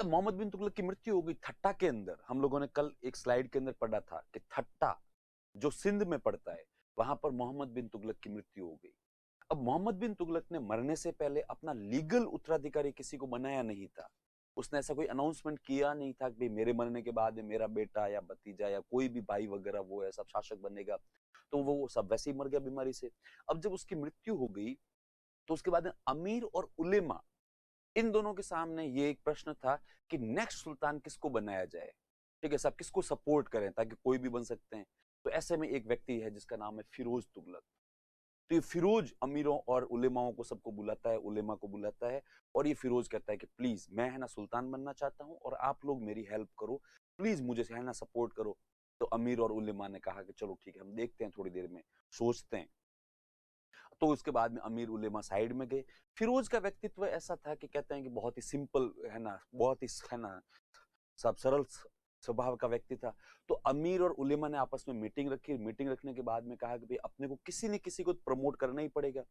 तब मोहम्मद बिन तुगलक की मृत्यु हो गई ठट्टा के अंदर। हम लोगों ने कल एक स्लाइड के अंदर पढ़ा था कि ठट्टा जो सिंध में पड़ता है, वहां पर मोहम्मद बिन तुगलक की मृत्यु हो गई। अब मोहम्मद बिन तुगलक ने मरने से पहले अपना लीगल उत्तराधिकारी किसी को बनाया नहीं था। उसने ऐसा कोई अनाउंसमेंट किया नहीं था कि भाई मेरे मरने के बाद मेरा बेटा या भतीजा या कोई भी भाई वगैरह वो है सब शासक बनेगा। तो वो सब वैसे ही मर गया बीमारी से। अब जब उसकी मृत्यु हो गई तो उसके बाद अमीर और उलेमा, इन दोनों के सामने ये एक प्रश्न था कि नेक्स्ट सुल्तान किसको बनाया जाए। ठीक है, सब किसको सपोर्ट करें ताकि कोई भी बन सकते हैं। तो ऐसे में एक व्यक्ति है जिसका नाम है फिरोज तुगलक। तो ये फिरोज अमीरों और उलेमाओं को सबको बुलाता है, उलेमा को बुलाता है, और ये फिरोज कहता है कि प्लीज मैं है ना सुल्तान बनना चाहता हूँ और आप लोग मेरी हेल्प करो, प्लीज मुझे है ना सपोर्ट करो। तो अमीर और उलेमा ने कहा कि चलो ठीक है, हम देखते हैं, थोड़ी देर में सोचते हैं। तो उसके बाद में अमीर उलेमा साइड में गए। फिरोज का व्यक्तित्व ऐसा था कि कहते हैं कि बहुत ही सिंपल है ना, बहुत ही है ना सब सरल स्वभाव का व्यक्ति था। तो अमीर और उलेमा ने आपस में मीटिंग रखी। मीटिंग रखने के बाद में कहा कि भाई अपने को किसी न किसी को प्रमोट करना ही पड़ेगा,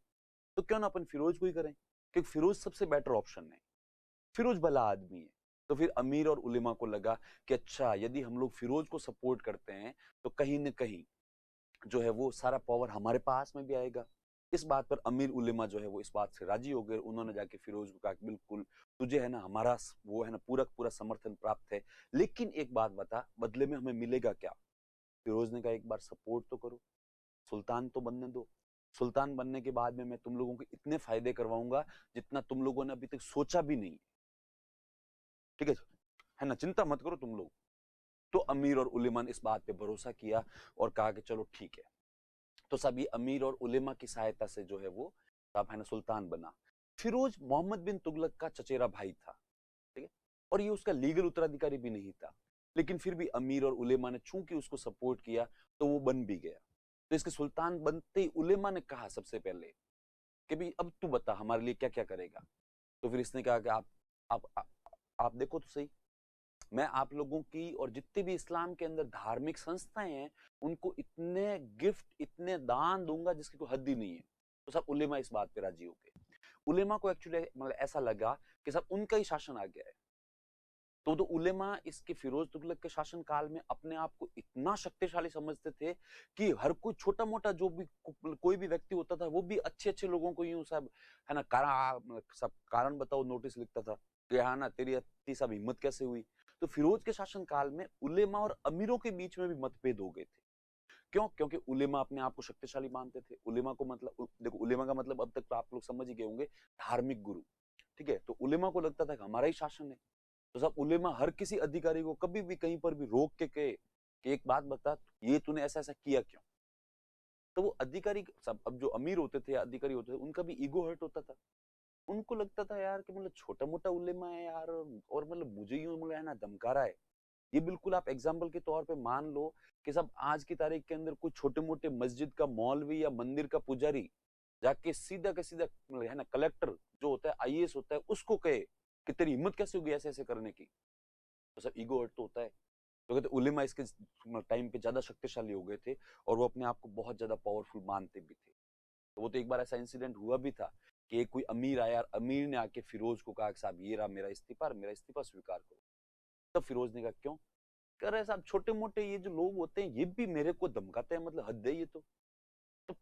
तो क्यों ना अपन फिरोज को ही करें, क्योंकि फिरोज सबसे बेटर ऑप्शन है, फिरोज भला आदमी है। तो फिर अमीर और उलेमा को लगा कि अच्छा यदि हम लोग फिरोज को सपोर्ट करते हैं तो कहीं न कहीं जो है वो सारा पावर हमारे पास में भी आएगा। इस बात पर अमीर उलेमा जो है वो इस बात से राजी हो गए। उन्होंने जाके फिरोज को कहा कि बिल्कुल तुझे है ना हमारा वो है ना पूरा पूरा समर्थन प्राप्त है, लेकिन एक बात बता बदले में हमें मिलेगा क्या। फिरोज ने कहा एक बार सपोर्ट तो करो, सुल्तान तो बनने दो। सुल्तान बनने के बाद में मैं तुम लोगों को इतने फायदे करवाऊंगा जितना तुम लोगों ने अभी तक सोचा भी नहीं। ठीक है ना, चिंता मत करो तुम लोग। तो अमीर और उलेमा ने इस बात पे भरोसा किया और कहा कि चलो ठीक है। तो सब ये अमीर और उलेमा की सहायता से जो है वो सब है ना सुल्तान बना। फिरोज मोहम्मद बिन तुगलक का चचेरा भाई था। ठीक है, और ये उसका लीगल उत्तराधिकारी भी नहीं था, लेकिन फिर भी अमीर और उलेमा ने चूंकि उसको सपोर्ट किया तो वो बन भी गया। तो इसके सुल्तान बनते ही उलेमा ने कहा सबसे पहले कि भाई अब तू बता हमारे लिए क्या क्या करेगा। तो फिर इसने कहा कि आप देखो तो सही, मैं आप लोगों की और जितने भी इस्लाम के अंदर धार्मिक संस्थाएं हैं उनको इतने गिफ्ट इतने दान दूंगा जिसकी कोई हद ही नहीं है। तो सब उलेमा इस बात पे राजी हो गए। उलेमा को एक्चुअली मतलब ऐसा लगा कि सब उनका ही शासन आ गया है। तो उलेमा इसके फिरोज तुगलक के शासन काल में अपने आप को इतना शक्तिशाली समझते थे कि हर कोई छोटा मोटा जो भी कोई भी व्यक्ति होता था वो भी अच्छे अच्छे लोगों को यूं सब है ना सब कारण बताओ नोटिस लिखता था कि हाँ ना तेरी इतनी सब हिम्मत कैसे हुई। तो फिरोज के शासन काल में उलेमा और अमीरों के बीच में भी मतभेद हो गए थे। क्यों? क्योंकि उलेमा अपने आप को शक्तिशाली मानते थे। उलेमा को मतलब देखो उलेमा का मतलब अब तक तो आप लोग समझ ही गए होंगे, धार्मिक गुरु। ठीक है, तो उलेमा को लगता था कि हमारा ही शासन है। तो सब उलेमा हर किसी अधिकारी को कभी भी कहीं पर भी रोक के कहे कि एक बात बता ये तूने ऐसा ऐसा किया क्यों। तो वो अधिकारी सब अब जो अमीर होते थे या अधिकारी होते थे उनका भी ईगो हर्ट होता था। उनको लगता था यार कि मतलब छोटा मोटा उलेमा है यार, और मतलब मुझे यूं मतलब है ना धमका रहा है। ये बिल्कुल आप एग्जाम्पल के तौर पे मान लो कि सब आज की तारीख के अंदर कोई छोटे मोटे मस्जिद का मौलवी या मंदिर का पुजारी जाके सीधा का सीधा मतलब है ना कलेक्टर जो होता है आईएएस होता है उसको कहे कि तेरी हिम्मत कैसे होगी ऐसे ऐसे करने की। तो सब ईगो हर्ट तो होता है। तो कहते उलेमा इसके टाइम पे ज्यादा शक्तिशाली हो गए थे और वो अपने आप को बहुत ज्यादा पावरफुल मानते भी थे। तो वो तो एक बार ऐसा इंसिडेंट हुआ भी था कि एक कोई अमीर आया और अमीर ने आके फिरोज को कहा कि साहब ये रहा मेरा इस्तीफा स्वीकार करो। तब फिरोज ने कहा क्यों, कह रहे साहब छोटे मोटे ये जो लोग होते हैं ये भी मेरे को धमकाते हैं, मतलब हद है ये तो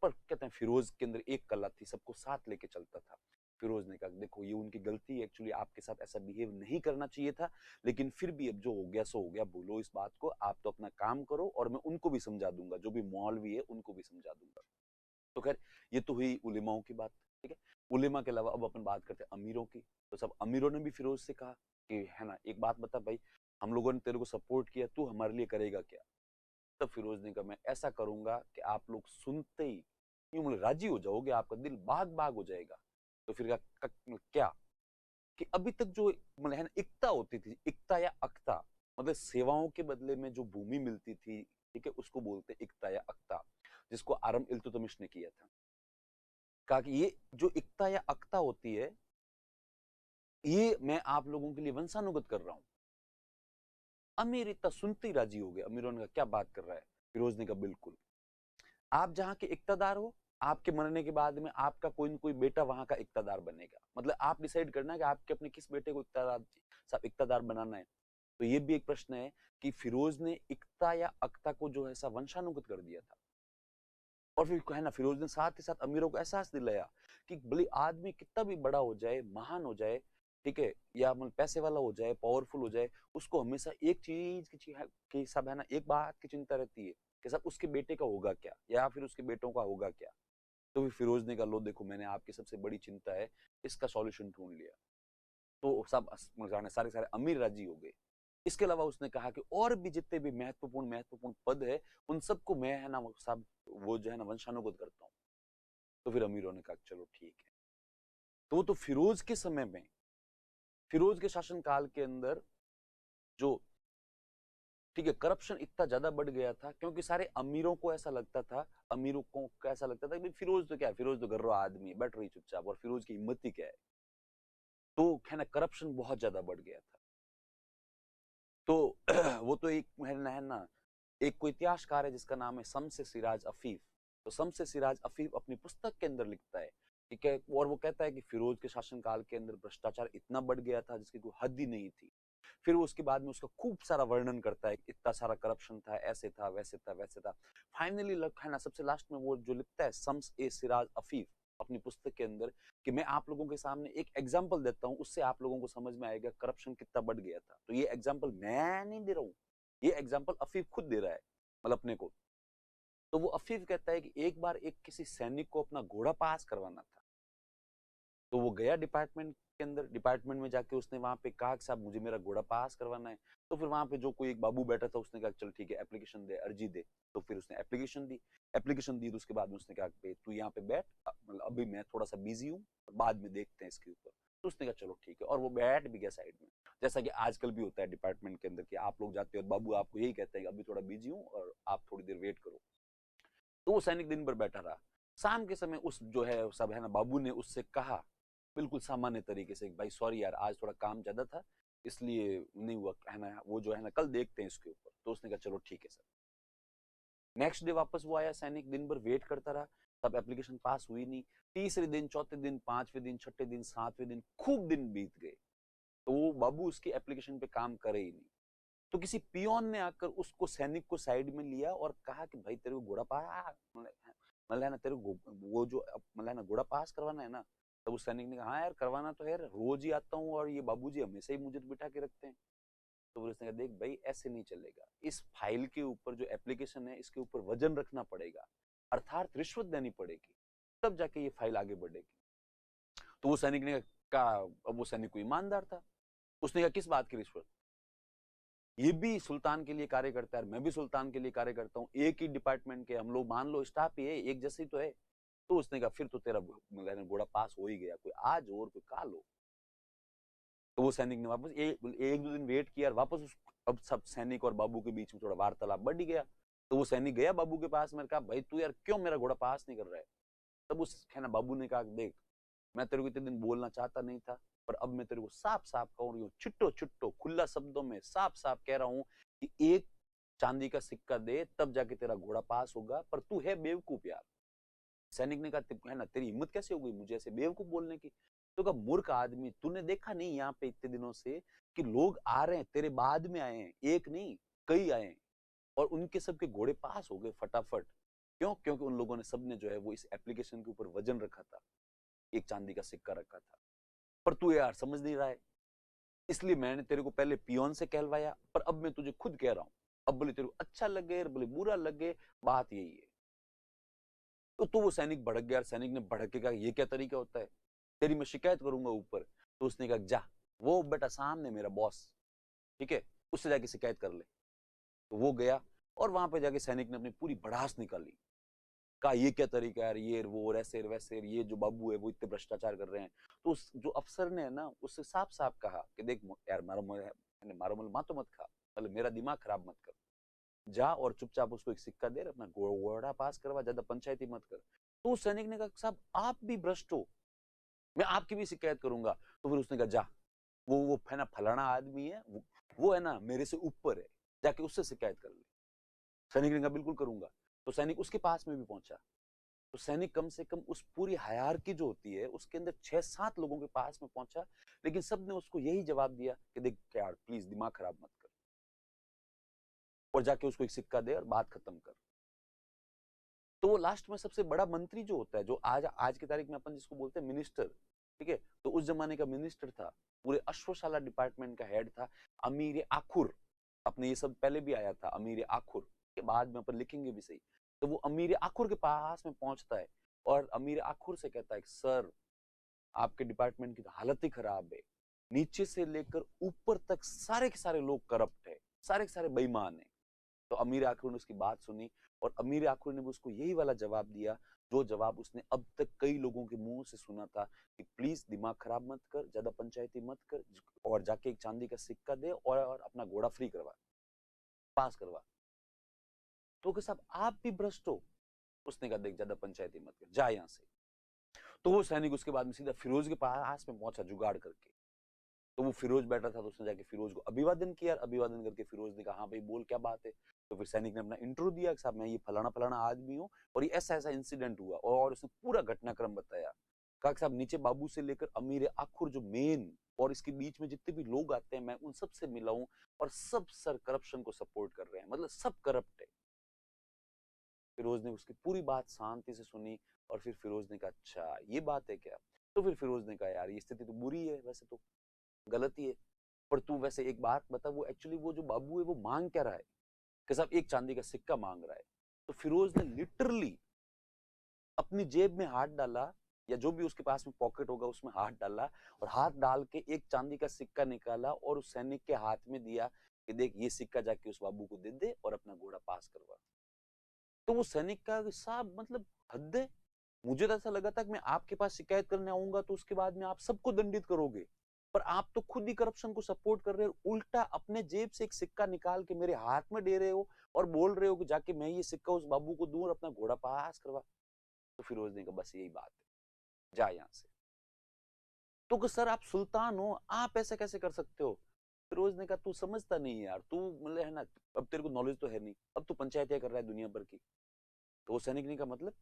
पर कहते हैं फिरोज के अंदर एक कला थी, सबको साथ लेके चलता था। फिरोज ने कहा देखो ये उनकी गलती है, एक्चुअली आपके साथ ऐसा बिहेव नहीं करना चाहिए था, लेकिन फिर भी अब जो हो गया सो हो गया, भूलो इस बात को, आप तो अपना काम करो और मैं उनको भी समझा दूंगा, जो भी मौलवी है उनको भी समझा दूंगा। तो खैर ये तो हुई उलेमाओं की बात। ठीक है, उलेमा के अलावा अब अपन बात करते हैं अमीरों की। तो सब अमीरों ने भी फिरोज से कहा कि है ना एक बात बता भाई, हम लोगों ने तेरे को सपोर्ट किया, तू हमारे लिए करेगा क्या। तब फिरोज ने कहा मैं ऐसा करूंगा कि आप लोग सुनते ही यूं मतलब राजी हो जाओगे, आपका दिल बाग बाग हो जाएगा। तो फिर कहा क्या कि अभी तक जो मतलब है ना इक्ता होती थी, इक्ता या अक्ता, मतलब सेवाओं के बदले में जो भूमि मिलती थी, ठीक है, उसको बोलते हैं इक्ता या अक्ता, जिसको आरम इल्तुतमिश ने किया था। कहा कि ये जो इक्ता या अक्ता होती है ये मैं आप लोगों के लिए वंशानुगत कर रहा हूं। अमीर इतना सुनते ही राजी हो गए। अमीरों ने कहा क्या बात कर रहा है। फिरोज ने कहा बिल्कुल, आप जहां के इक्तदार हो आपके मरने के बाद में आपका कोई न कोई बेटा वहां का इक्तादार बनेगा। मतलब आप डिसाइड करना है कि आपके अपने किस बेटे को इक्तादार बनाना है। तो ये भी एक प्रश्न है कि फिरोज ने इक्ता या अक्ता को जो है ऐसा वंशानुगत कर दिया था। और फिर है ना, फिरोज ने साथ ही साथ अमीरों को एहसास दिलाया कि भले आदमी कितना भी बड़ा हो जाए, महान हो जाए, ठीक है, या मतलब पैसे वाला हो जाए, पावरफुल हो जाए, उसको हमेशा एक चीज की सब है ना, एक बात की चिंता रहती है कि सब उसके बेटे का होगा क्या या फिर उसके बेटों का होगा क्या। तो फिर फिरोज ने कहा, लो देखो, मैंने आपकी सबसे बड़ी चिंता है, इसका सॉल्यूशन ढूंढ लिया। तो सब सारे सारे अमीर राजी हो गए। इसके अलावा उसने कहा कि और भी जितने भी महत्वपूर्ण महत्वपूर्ण पद है, उन सबको मैं है ना सब वो जो है ना वंशानुगत करता हूँ। तो फिर अमीरों ने कहा चलो ठीक है। तो वो तो फिरोज के समय में, फिरोज के शासन काल के अंदर जो, ठीक है, करप्शन इतना ज्यादा बढ़ गया था क्योंकि सारे अमीरों को ऐसा लगता था, अमीरों को ऐसा लगता था कि फिरोज तो क्या है, फिरोज तो गर्रा आदमी है, बैठ रही चुपचाप, और फिरोज की हिम्मत ही क्या है। तो है ना, करप्शन बहुत ज्यादा बढ़ गया था। तो वो तो एक है ना, एक कोई इतिहासकार है जिसका नाम है शम्स सिराज अफीफ। तो शम्स सिराज अफीफ अपनी पुस्तक के अंदर लिखता है, ठीक है, और वो कहता है कि फिरोज के शासनकाल के अंदर भ्रष्टाचार इतना बढ़ गया था जिसकी कोई हद ही नहीं थी। फिर वो उसके बाद में उसका खूब सारा वर्णन करता है, इतना सारा करप्शन था, ऐसे था, वैसे था, वैसे था। फाइनली है ना, सबसे लास्ट में वो जो लिखता है शम्स ए सिराज अफीफ अपनी पुस्तक के अंदर, कि मैं आप लोगों के सामने एक एग्जाम्पल देता हूँ, उससे आप लोगों को समझ में आएगा करप्शन कितना बढ़ गया था। तो ये एग्जाम्पल मैं नहीं दे रहा हूँ, ये एग्जाम्पल अफीफ खुद दे रहा है, मतलब अपने को। तो वो अफीफ कहता है कि एक बार एक किसी सैनिक को अपना घोड़ा पास करवाना था। तो वो गया डिपार्टमेंट के अंदर, डिपार्टमेंट में जाके उसने वहां पे कहा कि साहब मुझे मेरा घोड़ा पास करवाना है। तो फिर वहां पे जो कोई एक बाबू बैठा था, उसने कहा चल ठीक है, एप्लीकेशन दे, अर्जी दे। तो फिर उसने एप्लीकेशन दी। एप्लीकेशन दी तो उसके बाद में उसने कहा कि तू यहाँ पे बैठ, मतलब अभी मैं थोड़ा सा बिजी हूँ, बाद में देखते हैं इसके ऊपर। तो उसने कहा चलो ठीक है, और वो बैठ भी गया साइड में। जैसा कि आजकल भी होता है डिपार्टमेंट के अंदर कि आप लोग जाते हो और बाबू आपको यही कहते हैं कि अभी थोड़ा बिजी हूँ और आप थोड़ी देर वेट करो। तो वो सैनिक दिन भर बैठा रहा। शाम के समय उस जो है सब है ना, बाबू ने उससे कहा बिल्कुल सामान्य तरीके से, भाई सॉरी यार, आज थोड़ा काम ज्यादा था, इसलिए नहीं हुआ, है ना, वो जो है ना कल देखते हैं इसके ऊपर। तो उसने कहा चलो ठीक है सर। नेक्स्ट डे वापस वो आया, सैनिक दिन भर वेट करता रहा, तब एप्लीकेशन पास हुई नहीं। तीसरे दिन, चौथे दिन, पांचवें दिन, छठे दिन, सातवें दिन, खूब दिन बीत गए। तो वो बाबू उसकी एप्लीकेशन पे काम करे ही नहीं। तो किसी पियोन ने आकर उसको, सैनिक को साइड में लिया और कहा कि भाई तेरे को घोड़ा पास, मतलब है ना, तेरे को वो जो मतलब है ना घोड़ा पास करवाना है ना। तब उस सैनिक ने कहा हाँ यार करवाना तो है, रोज ही आता हूँ और ये बाबूजी हमेशा ही मुझे बिठा के रखते हैं। तो फिर उसने कहा देख भाई, ऐसे नहीं चलेगा, इस फाइल के ऊपर जो एप्लीकेशन है इसके ऊपर वजन रखना पड़ेगा, अर्थात रिश्वत देनी पड़ेगी, तब जाके ये फाइल आगे बढ़ेगी। तो वो सैनिक ने कहा, अब वो सैनिक को ईमानदार था, उसने कहा किस बात की रिश्वत, ये भी सुल्तान के लिए कार्य करता है, मैं भी सुल्तान के लिए कार्य करता हूँ, एक ही डिपार्टमेंट के हम लोग, मान लो स्टाफ ही है, एक जैसे ही तो है। तो उसने कहा फिर तो तेरा घोड़ा पास हो ही गया, कोई आज और कोई काल हो। तो वो सैनिक ने वापस एक दो दिन वेट किया और वापस अब सब सैनिक और बाबू के बीच में थोड़ा वार्तालाप बढ़ गया। तो वो सैनिक गया बाबू के पास, मैंने कहा भाई तू यार क्यों मेरा घोड़ा पास नहीं कर रहा है। तब उस है ना बाबू ने कहा देख, मैं तेरे को इतने दिन बोलना चाहता नहीं था, पर अब मैं तेरे को साफ साफ कहूँ रही हूँ, छिट्टो छिट्टो खुला शब्दों में साफ साफ कह रहा हूँ कि एक चांदी का सिक्का दे, तब जाके तेरा घोड़ा पास होगा, पर तू है बेवकूफ यार। सैनिक ने कहा है ना, तेरी हिम्मत कैसे हो गई मुझे ऐसे बेवकूफ बोलने की। तो कहा मूर्ख आदमी, तूने देखा नहीं यहाँ पे इतने दिनों से कि लोग आ रहे हैं, तेरे बाद में आए हैं, एक नहीं कई आए हैं, और उनके सबके घोड़े पास हो गए फटाफट। क्यों? क्योंकि उन लोगों ने सबने जो है वो इस एप्लीकेशन के ऊपर वजन रखा था, एक चांदी का सिक्का रखा था। पर तू यार समझ नहीं रहा है, इसलिए मैंने तेरे को पहले पियोन से कहलवाया, पर अब मैं तुझे खुद कह रहा हूं, अब बोले तेरे को अच्छा लगे बोले बुरा लगे, बात यही है। तो वो सैनिक भड़क गया, सैनिक ने भड़क के कहा ये क्या तरीका होता है, तेरी मैं शिकायत करूंगा ऊपर। तो उसने कहा जा, वो बेटा सामने मेरा बॉस, ठीक है, उससे जाके शिकायत कर ले। तो वो गया और वहां पे जाके सैनिक ने अपनी पूरी भड़ास निकाली, कहा ये क्या तरीका है ये वो ऐसे वैसे, ये जो बाबू है वो इतने भ्रष्टाचार कर रहे हैं। तो उस जो अफसर ने ना उससे साफ साफ कहा कि देख यार, मारो मातो मत खा, मतलब मेरा दिमाग खराब मत कर, जा और चुपचाप उसको एक सिक्का दे, अपना घोड़ा पास करवा, ज्यादा पंचायती मत कर। तो उस सैनिक ने कहा साहब आप भी भ्रष्ट हो, मैं आपकी भी शिकायत करूंगा। तो फिर उसने कहा जा, वो है ना फलाना आदमी है, वो है ना मेरे से ऊपर है, जाके उससे शिकायत कर ले। सैनिक ने कहा बिल्कुल करूंगा। तो सैनिक उसके पास में भी पहुंचा, तो सैनिक कम से कम उस पूरी हायरार्की जो होती है उसके अंदर 6-7 लोगों के पास में पहुंचा, लेकिन सबने उसको यही जवाब दिया कि देख यार प्लीज दिमाग खराब मत कर, और जाके उसको एक सिक्का दे और बात खत्म कर। तो वो लास्ट में सबसे बड़ा मंत्री जो होता है, जो आज आज की तारीख में अपन जिसको बोलते हैं मिनिस्टर, ठीक है, तो उस जमाने का मिनिस्टर था, पूरे अश्वशाला डिपार्टमेंट का हेड था अमीर आखुर। अपने ये सब पहले भी आया था अमीर आखुर, के बाद में अपन लिखेंगे भी सही। तो वो अमीर आखुर के पास में पहुंचता है और अमीर आखुर से कहता है सर आपके डिपार्टमेंट की तो हालत ही खराब है, नीचे से लेकर ऊपर तक सारे के सारे लोग करप्ट है, सारे के सारे बेईमान है। तो अमीर आखिर ने उसकी बात सुनी और अमीर आखिर ने भी उसको यही वाला जवाब दिया, जो जवाब उसने अब तक कई लोगों के मुंह से सुना था कि प्लीज दिमाग खराब मत कर, ज्यादा पंचायती मत कर, और जाके एक चांदी का सिक्का दे और अपना घोड़ा फ्री करवा, पास करवा। तो कि साहब आप भी भ्रष्ट हो। उसने कहा देख ज्यादा पंचायती मत कर, जा यहाँ से। तो वो सैनिक उसके बाद में सीधा फिरोज के पास में पहुंचा जुगाड़ करके। तो वो फिरोज बैठा था, तो उसने जाके फिरोज को अभिवादन किया, अभिवादन करके फिरोज ने कहा हाँ भाई बोल क्या बात है। तो फिर सैनिक ने अपना इंट्रो दिया कि साहब मैं ये फलाना फलाना आदमी हूँ और ये ऐसा ऐसा इंसिडेंट हुआ, और उसने पूरा घटनाक्रम बताया। कहा कि साहब नीचे बाबू से लेकर अमीर आखुर जो मेन और इसके बीच में जितने भी लोग आते हैं मैं उन सब से मिला हूँ, और सब सर करप्शन को सपोर्ट कर रहे हैं, मतलब सब करप्ट है। फिरोज ने उसकी पूरी बात शांति से सुनी और फिर फिरोज ने कहा अच्छा ये बात है क्या। तो फिर फिरोज ने कहा यार ये स्थिति तो बुरी है, वैसे तो गलत ही है, पर तू वैसे एक बात बता, वो एक्चुअली वो जो बाबू है वो मांग क्या रहा है। कि साहब एक चांदी का सिक्का मांग रहा है। तो फिरोज ने लिटरली अपनी जेब में हाथ डाला, या जो भी उसके पास में पॉकेट होगा उसमें हाथ डाला, और हाथ डाल के एक चांदी का सिक्का निकाला और उस सैनिक के हाथ में दिया कि देख ये सिक्का जाके उस बाबू को दे दे और अपना घोड़ा पास करवा। तो वो सैनिक का साहब मतलब हद है। मुझे तो ऐसा लगा था कि मैं आपके पास शिकायत करने आऊंगा तो उसके बाद में आप सबको दंडित करोगे, पर आप तो खुद ही करप्शन को सपोर्ट कर रहे हो, उल्टा अपने जेब से एक सिक्का निकाल के मेरे हाथ में दे रहे हो और बोल रहे हो कि जाके मैं ये सिक्का उस बाबू को दूं और अपना घोड़ा पास करवा। तो फिरोज ने कहा बस यही बात है, जा यहां से। तो कि सर आप सुल्तान हो, आप ऐसा कैसे कर सकते हो। फिरोज ने कहा तू समझता नहीं यार, तू मतलब है ना, अब तेरे को नॉलेज तो है नहीं, अब तू पंचायतियां कर रहा है दुनिया भर की। तो वो सैनिक ने कहा मतलब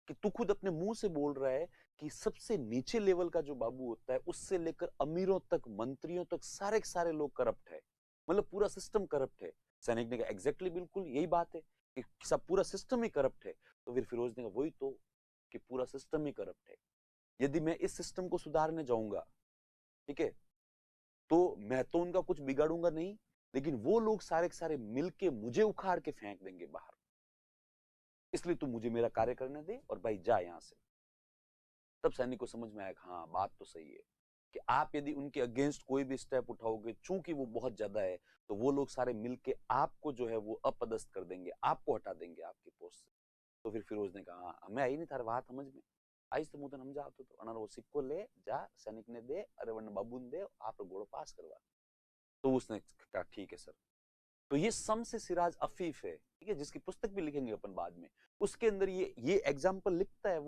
कि तू खुद अपने मुंह से बोल रहा है कि सबसे नीचे लेवल का जो बाबू होता है उससे लेकर अमीरों तक मंत्रियों तक सारे के सारे लोग करप्ट है, मतलब पूरा सिस्टम करप्ट है। सैनिक ने कहा एग्जैक्टली बिल्कुल यही बात है कि सब पूरा सिस्टम ही करप्ट है। तो फिर फिरोज ने कहा वही तो, कि पूरा सिस्टम ही करप्ट है। यदि मैं इस सिस्टम को सुधारने जाऊंगा, ठीक है, तो मैं तो उनका कुछ बिगाड़ूंगा नहीं, लेकिन वो लोग सारे के सारे मिलके मुझे उखाड़ के फेंक देंगे बाहर। इसलिए तू मुझे मेरा कार्य करने दे और भाई जा यहां से। तब सैनिक को समझ में आया हाँ बात तो सही है, कि आप यदि उनके अगेंस्ट कोई भी स्टेप उठाओगे, चूंकि वो बहुत ज्यादा है, तो वो लोग सारे मिलके आपको जो है वो अपदस्थ कर देंगे, आपको हटा देंगे आपकी पोस्ट से। तो फिर फिरोज ने कहा हाँ हमें आई नहीं थार बात समझ में, आइस तो मुदन हम जाते तो अनार वो सिक्को ले जा सैनिक ने दे, अरे वरना बाबू ने दे, आप घोड़ो पास करवा। तो उसने कहा ठीक है सर। तो ये सम से सिराज अफीफ है, ठीक है, जिसकी पुस्तक भी लिखेंगे अपन बाद में, उसके अंदर ये एग्जाम्पल लिखता है।